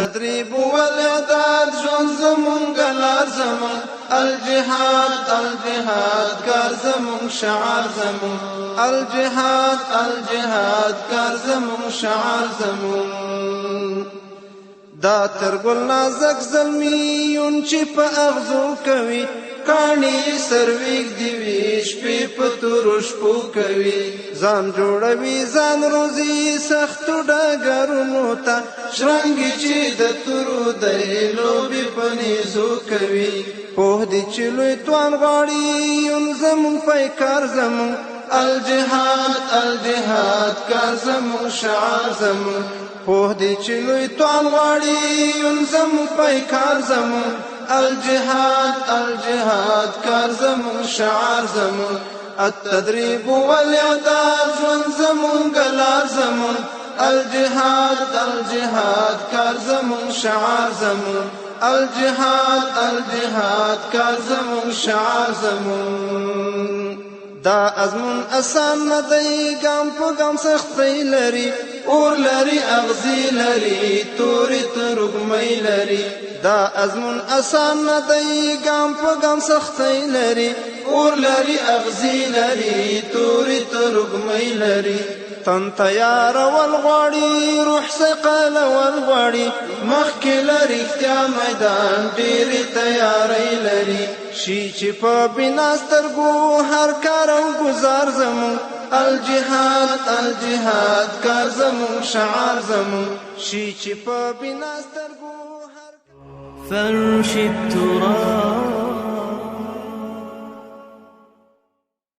التدريب والإعداد ژوند زمونږ لار زمونږ الجهاد الجهاد کار زمونږ شعار زمونږ الجهاد الجهاد کار زمونږ شعار زمونږ دا تر ګل نازک زلمیون چې په اغزو کوي کاڼي سرویږ دی وي شپې په تورو شپو کوي ځان جوړوي ځان روزي سختو ډګرونو ته شرنګي چې د تورو دی لوبې په نیزو کوي پوه دی چې لوی توان غواړي یون زمونږ پیکار زمونږ الجهاد الجهاد کار زمونږ شعار زمونږ پوه دی چې لوی توان غواړي یون زمونږ پیکار زمونږ الجهاد الجهاد کار زمونږ شعار زمونږ التدريب والإعداد ژوند زمونږ لار زمونږ الجهاد الجهاد کار زمونږ شعار زمونږ الجهاد الجهاد کار زمونږ شعار زمونږ دا ازمون آسان نه دی ګام په ګام سختۍ لري اور لري اغزي لري تورې ترږمۍ لري دا ازمون آسان نه دی ګام په ګام سختۍ لري اور لري اغزي لري تورې ترږمۍ لري تن تیار والغواړي روح ثقل والغواړي مخکې لري اختیا میدان ډېرې تیارۍ لري شي چې په بنا سترګو هر کار او ګزار زمونږ الجهاد الجهاد کار زمونږ شعار زمونږ شي چې په بنا سترګو فرش التراب